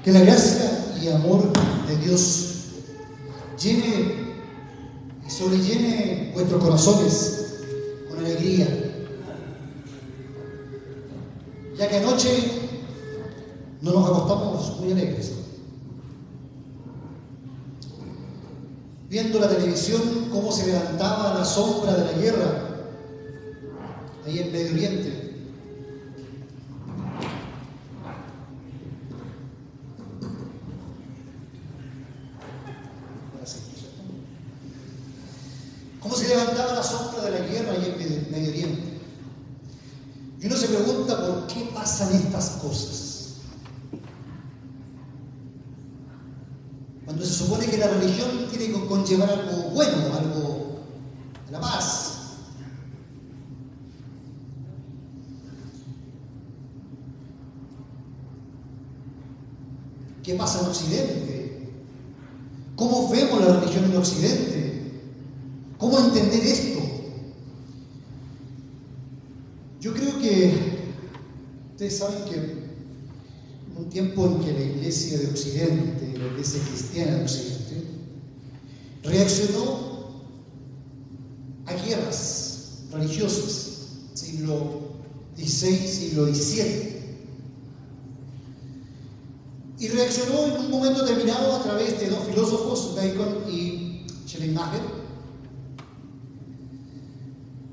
Que la gracia y amor de Dios llene y sobrellene vuestros corazones con alegría, ya que anoche no nos acostamos muy alegres. Viendo la televisión, cómo se levantaba la sombra de la guerra ahí en Medio Oriente. Cómo se levantaba la sombra de la guerra ahí en Medio Oriente. Y uno se pregunta por qué pasan estas cosas. Cuando se supone que la religión tiene que conllevar algo bueno, algo de la paz. ¿Qué pasa en Occidente? ¿Cómo vemos la religión en Occidente? ¿Cómo entender esto? Yo creo que ustedes saben que en un tiempo en que la iglesia de Occidente, la iglesia cristiana de Occidente, reaccionó a guerras religiosas, siglo XVI, siglo XVII. Y reaccionó en un momento determinado a través de dos filósofos, Bacon y Schleiermacher,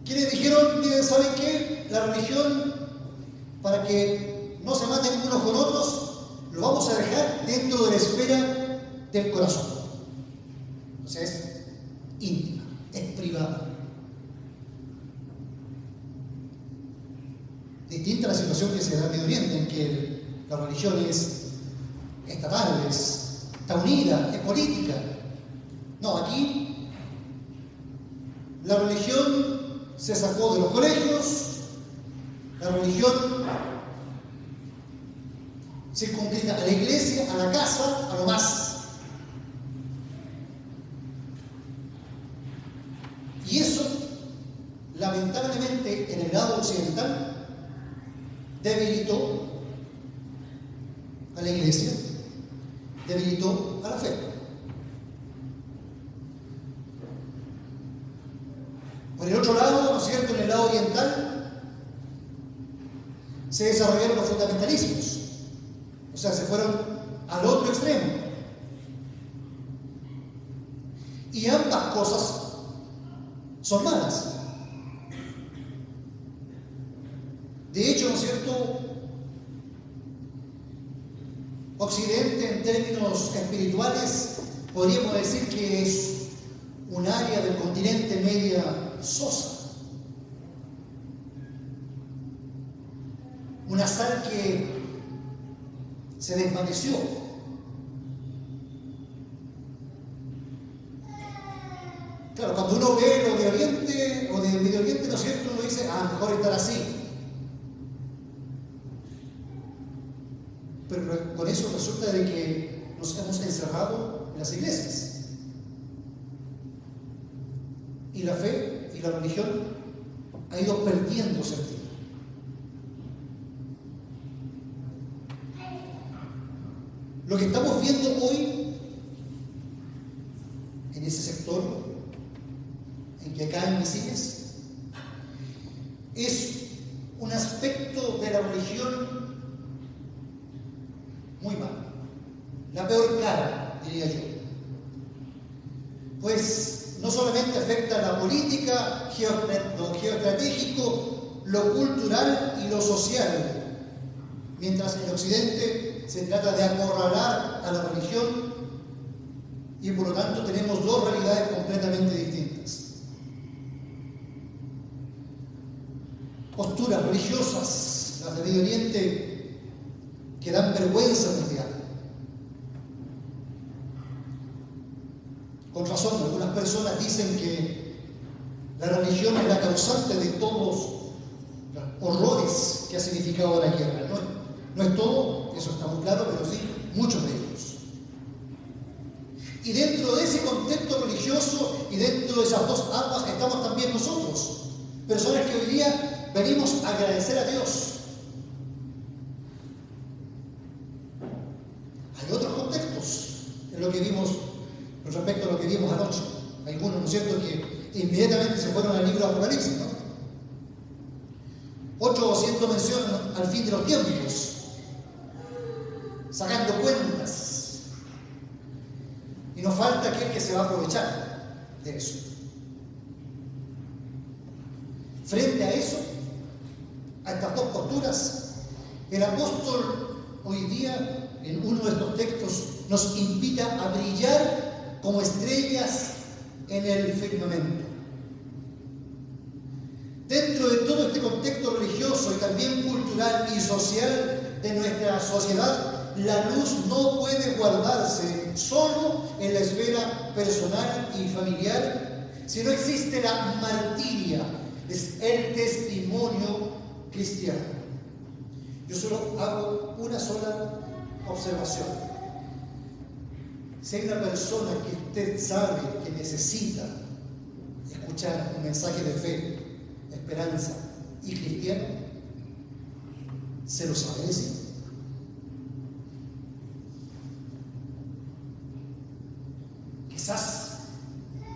quienes dijeron: miren, ¿saben qué? La religión, para que no se maten unos con otros, lo vamos a dejar dentro de la esfera del corazón. O sea, es íntima, es privada. Distinta a la situación que se da en Medio Oriente, en que la religión es estatal, está unida, es política. No, aquí la religión se sacó de los colegios, la religión se concreta a la iglesia, a la casa, a lo más. Y eso, lamentablemente, en el lado occidental, debilitó a la iglesia, debilitó a la fe. Por el otro lado, ¿no es cierto?, en el lado oriental se desarrollaron los fundamentalismos, o sea, se fueron al otro extremo. Y ambas cosas son malas. De hecho, ¿no es cierto?, Occidente, en términos espirituales, podríamos decir que es un área del continente media sosa. Una sal que se desvaneció. Claro, cuando uno ve lo de Oriente o de Medio Oriente, ¿no es cierto?, uno dice: mejor estar así. Pero con eso resulta de que nos hemos encerrado en las iglesias. Y la fe y la religión ha ido perdiendo sentido. Lo que estamos viendo hoy en ese sector en que caen misiles es un aspecto de la religión muy malo, la peor cara, diría yo. Pues no solamente afecta a la política, lo geoestratégico, lo cultural y lo social, mientras en Occidente se trata de acorralar a la religión y por lo tanto tenemos dos realidades completamente distintas. Posturas religiosas, las de Medio Oriente, que dan vergüenza mundial. Con razón, algunas personas dicen que la religión es la causante de todos los horrores que ha significado la guerra. No es todo, eso está muy claro, pero sí muchos de ellos. Y dentro de ese contexto religioso y dentro de esas dos armas estamos también nosotros, personas que hoy día venimos a agradecer a Dios. que vimos, con respecto a lo que vimos anoche. Algunos, ¿no es cierto?, que inmediatamente se fueron al libro de Apocalipsis, ¿no? Otros haciendo mención al fin de los tiempos, sacando cuentas. Y nos falta aquel que se va a aprovechar de eso. Frente a eso, a estas dos posturas, el apóstol hoy día, en uno de estos textos, nos invita a brillar como estrellas en el firmamento. Dentro de todo este contexto religioso y también cultural y social de nuestra sociedad, la luz no puede guardarse solo en la esfera personal y familiar, sino existe la martiria, es el testimonio cristiano. Yo solo hago una sola observación. Si hay una persona que usted sabe que necesita escuchar un mensaje de fe, esperanza y cristiano, ¿se lo sabe decir? Quizás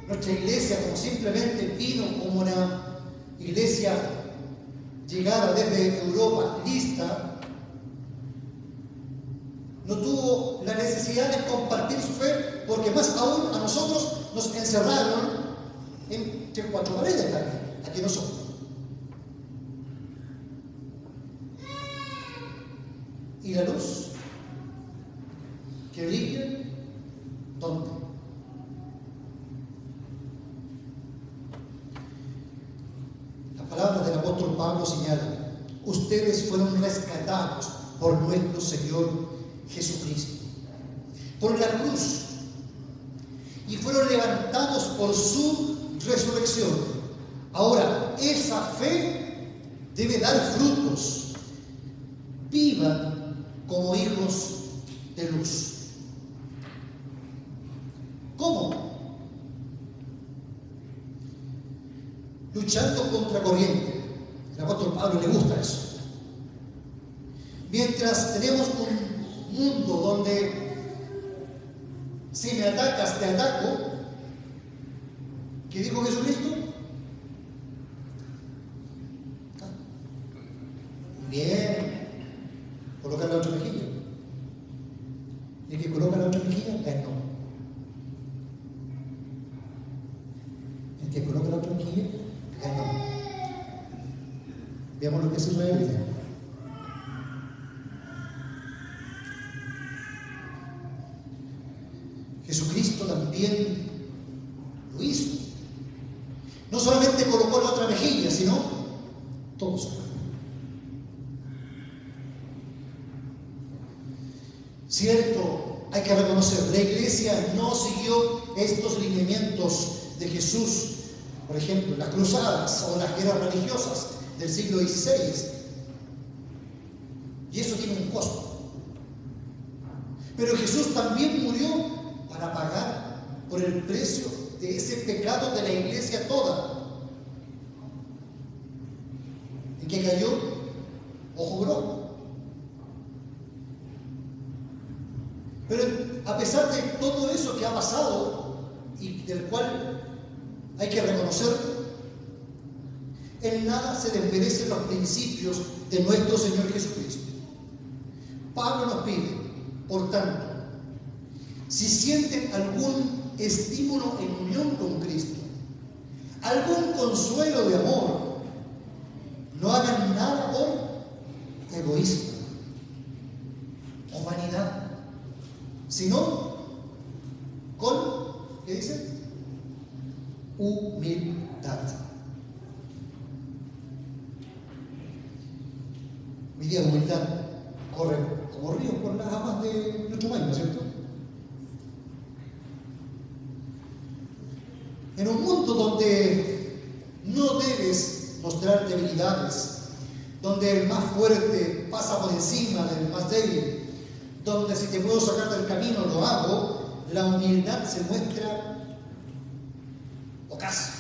nuestra iglesia, como simplemente vino como una iglesia llegada desde Europa, lista, no tuvo la necesidad de compartir su fe, porque más aún a nosotros nos encerraron entre cuatro paredes también, aquí nosotros. Y la luz que brilla, ¿dónde? Las palabras del apóstol Pablo señalan: ustedes fueron rescatados por nuestro Señor Jesucristo, por la cruz, y fueron levantados por su resurrección. Ahora, esa fe debe dar frutos. Vivan como hijos de luz. ¿Cómo? Luchando contra corriente. El apóstol Pablo le gusta eso. Mientras tenemos un mundo donde si me atacas, te ataco, ¿qué dijo Jesucristo? Bien, coloca la otra mejilla. Y el que coloca la otra mejilla, ganó. El que coloca la otra mejilla, ganó. Veamos lo que es Israel. Jesucristo también lo hizo. No solamente colocó la otra mejilla, sino todos. Cierto, hay que reconocer, la iglesia no siguió estos lineamientos de Jesús, por ejemplo, las cruzadas o las guerras religiosas del siglo XVI. Y eso tiene un costo. Pero Jesús también murió para pagar por el precio de ese pecado de la iglesia toda. ¿En qué cayó? Ojo brojo. Pero a pesar de todo eso que ha pasado y del cual hay que reconocer, en nada se desmerecen los principios de nuestro Señor Jesucristo. Pablo nos pide, por tanto, si sienten algún estímulo en unión con Cristo, algún consuelo de amor, no hagan nada por egoísmo o vanidad, sino con, ¿qué dice? Humildad. Hoy día la humildad corre como ríos por las aguas de nuestro país, ¿no es cierto? En un mundo donde no debes mostrar debilidades, donde el más fuerte pasa por encima del más débil, donde si te puedo sacar del camino lo hago, la humildad se muestra ocasa.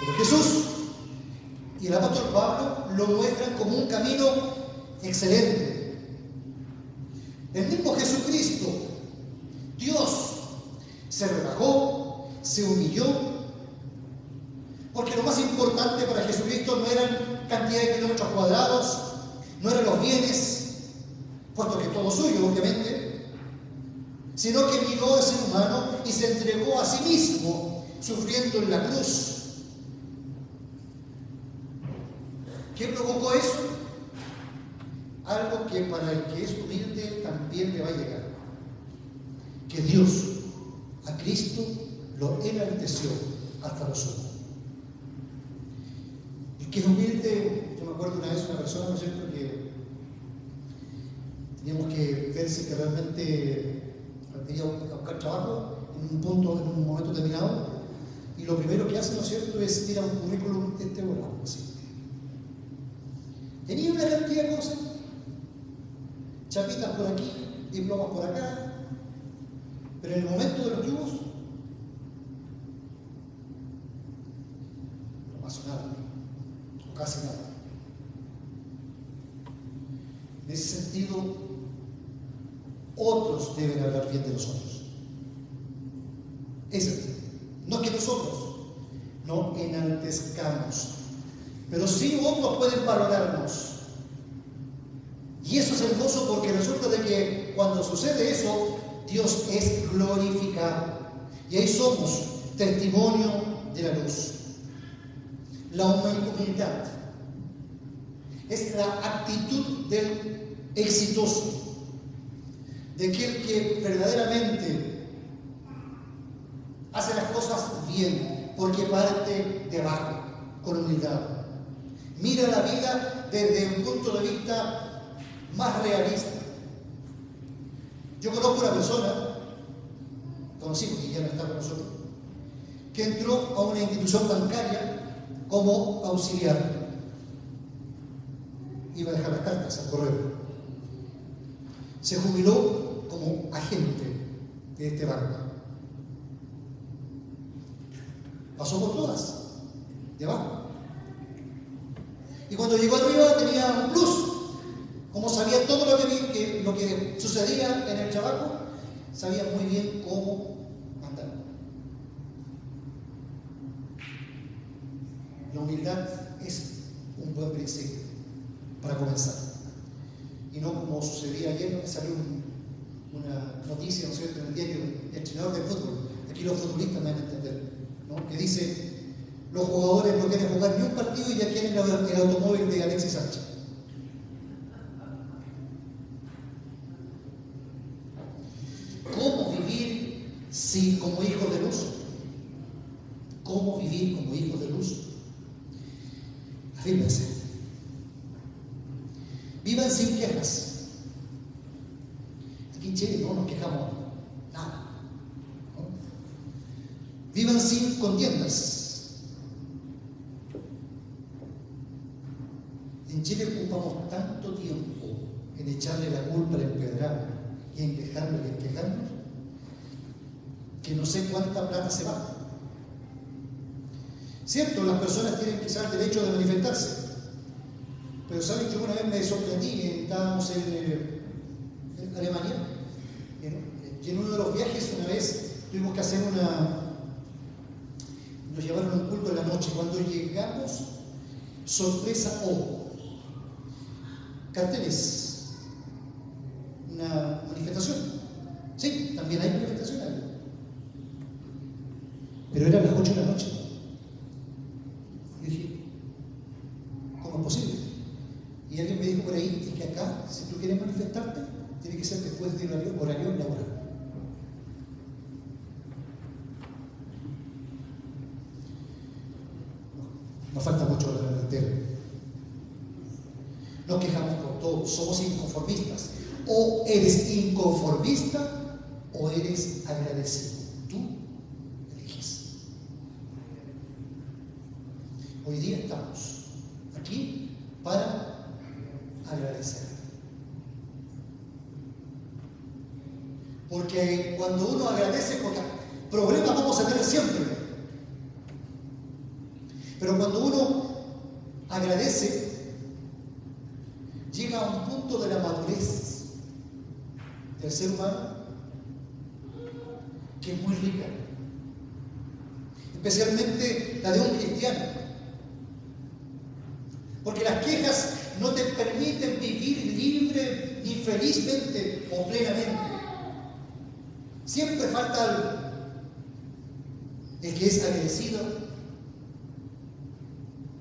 Pero Jesús y el apóstol Pablo lo muestran como un camino excelente. El mismo Jesucristo, Dios, se rebajó, se humilló, porque lo más importante para Jesucristo no eran cantidad de kilómetros cuadrados, no eran los bienes, puesto que todo suyo, obviamente, sino que miró al ser humano y se entregó a sí mismo, sufriendo en la cruz. ¿Qué provocó eso? Algo que para el que es humilde también le va a llegar. Que Dios a Cristo lo enalteció hasta lo sumo. El que es humilde, yo me acuerdo una vez una persona, ¿no es cierto?, que teníamos que ver si que realmente quería buscar trabajo en un punto, en un momento determinado, y lo primero que hace, ¿no es cierto?, es ir a un currículum volado, así. Tenía una cantidad de cosas, chapitas por aquí, diplomas por acá, pero en el momento de los yugos no pasó nada, o casi nada. En ese sentido, otros deben hablar bien de nosotros. No es que nosotros no enaltezcamos, pero sí otros pueden valorarnos. Y eso es hermoso porque resulta de que cuando sucede eso, Dios es glorificado. Y ahí somos testimonio de la luz. La humildad es la actitud del exitoso, de aquel que verdaderamente hace las cosas bien, porque parte de abajo, con humildad. Mira la vida desde un punto de vista más realista. Yo conozco una persona, conocí porque ya no está con nosotros, que entró a una institución bancaria como auxiliar. Iba a dejar las cartas al correo. Se jubiló como agente de este banco. Pasó por todas, de abajo. Y cuando llegó arriba tenía un plus. Como sabía todo lo que sucedía en el trabajo, sabía muy bien cómo mandar. La humildad es un buen principio para comenzar. Y no como sucedía ayer, salió una noticia, ¿no es cierto?, en el diario, el entrenador de fútbol. Aquí los futbolistas me van a entender, ¿no?, que dice: los jugadores no quieren jugar ni un partido y ya quieren el automóvil de Alexis Sánchez. ¿Cómo vivir como hijos de luz? ¿Cómo vivir como hijos de luz? Afírmense. Vivan sin quejas. Aquí en Chile no nos quejamos nada, ¿no? Vivan sin contiendas. En Chile ocupamos tanto tiempo en echarle la culpa al empedrado y en quejarnos, que no sé cuánta plata se va. Cierto, las personas tienen quizás el derecho de manifestarse, pero saben que una vez me sorprendí, estábamos en Alemania, y en uno de los viajes una vez tuvimos que hacer nos llevaron a un culto en la noche. Cuando llegamos, sorpresa, carteles, una manifestación. Sí, también hay manifestación ahí. Pero eran las 8 de la noche. Y dije, ¿cómo es posible? Y alguien me dijo por ahí, es que acá, si tú quieres manifestarte, tiene que ser después del horario laboral. Nos falta mucho para entender. Nos quejamos por todo, somos inconformistas. O eres inconformista o eres agradecido. Tú eliges. Hoy día estamos aquí para agradecer. Porque cuando uno agradece, porque problemas vamos a tener siempre. Pero cuando uno agradece, llega a un punto de la madurez del ser humano que es muy rica, especialmente la de un cristiano, porque las quejas no te permiten vivir libre ni felizmente o plenamente. Siempre falta algo. El que es agradecido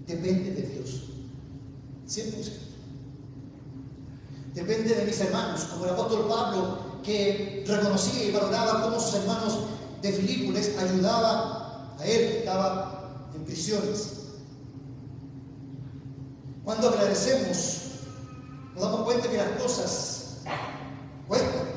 depende de Dios, 100%. Depende de mis hermanos, como el apóstol Pablo, que reconocía y valoraba cómo sus hermanos de Filipo les ayudaba a él, que estaba en prisiones. Cuando agradecemos, nos damos cuenta que las cosas cuestan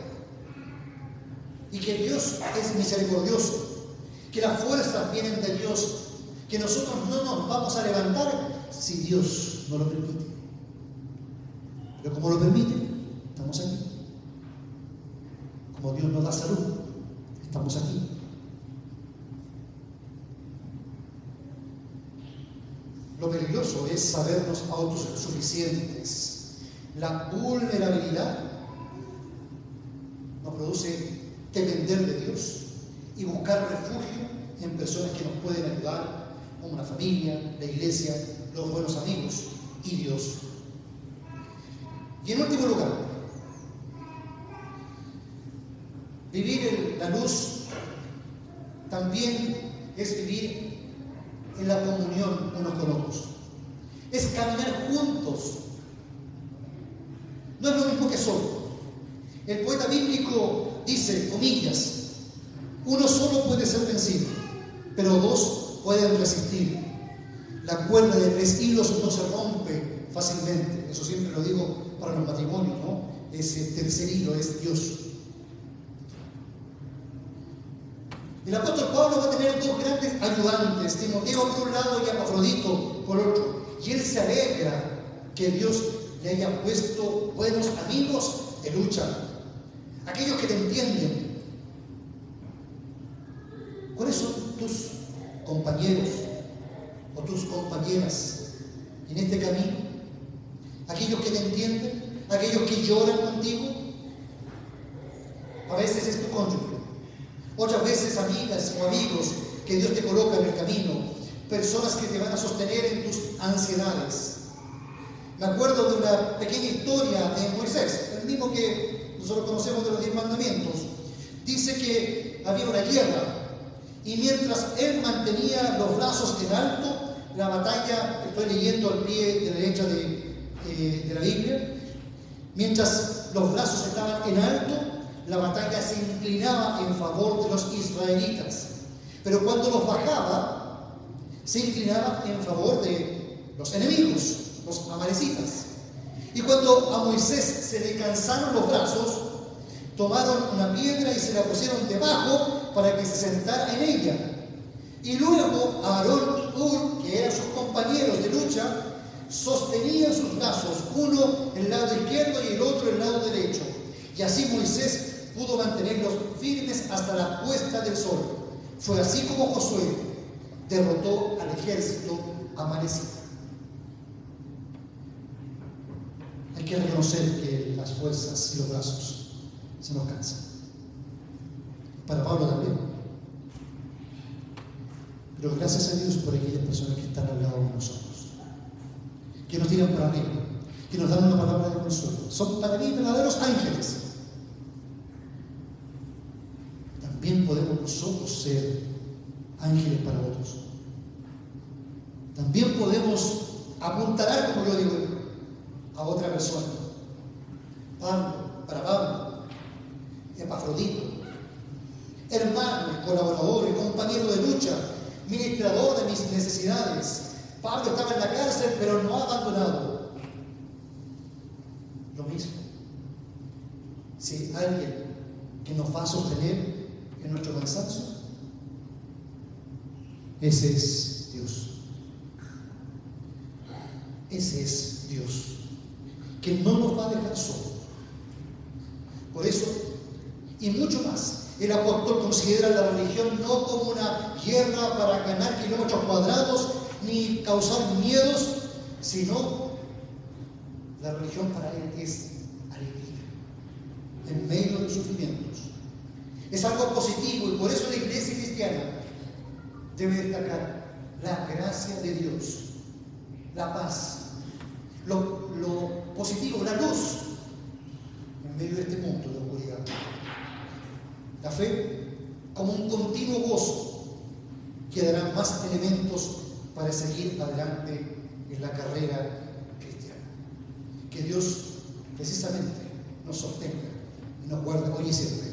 y que Dios es misericordioso, que las fuerzas vienen de Dios, que nosotros no nos vamos a levantar si Dios no lo permite. Pero como lo permite, estamos aquí. Como Dios nos da salud, estamos aquí. Lo peligroso es sabernos autosuficientes. La vulnerabilidad nos produce depender de Dios y buscar refugio en personas que nos pueden ayudar, como la familia, la iglesia, los buenos amigos y Dios. Y en último lugar, vivir en la luz también es vivir en la comunión unos con otros. Es caminar juntos. No es lo mismo que solo. El poeta bíblico dice, comillas, uno solo puede ser vencido, pero dos pueden resistir. La cuerda de 3 hilos no se rompe fácilmente. Eso siempre lo digo para los matrimonios, ¿no? Ese tercer hilo es Dios. El apóstol Pablo va a tener 2 grandes ayudantes, Timoteo por un lado y Epafrodito por otro. Y él se alegra que Dios le haya puesto buenos amigos de lucha, aquellos que te entienden. ¿Cuáles son tus compañeros o tus compañeras en este camino? Aquellos que te entienden, aquellos que lloran contigo. A veces es tu cónyuge, otras veces amigas o amigos que Dios te coloca en el camino, personas que te van a sostener en tus ansiedades. Me acuerdo de una pequeña historia de Moisés, el mismo que nosotros conocemos de los 10 mandamientos. Dice que había una guerra y mientras él mantenía los brazos en alto, la batalla, estoy leyendo al pie de la derecha de la Biblia, mientras los brazos estaban en alto, la batalla se inclinaba en favor de los israelitas. Pero cuando los bajaba, se inclinaba en favor de los enemigos, los amalecitas. Y cuando a Moisés se le cansaron los brazos, tomaron una piedra y se la pusieron debajo para que se sentara en ella. Y luego Aarón y Hur, que eran sus compañeros de lucha, sostenían sus brazos, uno en el lado izquierdo y el otro en el lado derecho. Y así Moisés pudo mantenerlos firmes hasta la puesta del sol. Fue así como Josué derrotó al ejército amalecita. Hay que reconocer que las fuerzas y los brazos se nos cansan. Para Pablo también. Pero gracias a Dios por aquellas personas que están al lado de nosotros, que nos tiran para arriba, que nos dan una palabra de consuelo. Son para mí verdaderos ángeles. También podemos nosotros ser ángeles para otros. También podemos apuntalar, como yo digo, a otra persona. Para Pablo, Epafrodito, hermano, colaborador y compañero de lucha, ministrador de mis necesidades. Pablo estaba en la cárcel, pero no ha abandonado. Lo mismo. Si hay alguien que nos va a sostener en nuestro cansancio, ese es Dios. Ese es Dios, que no nos va a dejar solos. Por eso, y mucho más, el apóstol considera la religión no como una guerra para ganar kilómetros cuadrados ni causar miedos, sino la religión para él es alegría. En medio de los sufrimientos. Es algo positivo y por eso la iglesia cristiana debe destacar la gracia de Dios, la paz, lo positivo, la luz en medio de este mundo de oscuridad. La fe como un continuo gozo que dará más elementos para seguir adelante en la carrera cristiana. Que Dios precisamente nos sostenga y nos guarde hoy y siempre.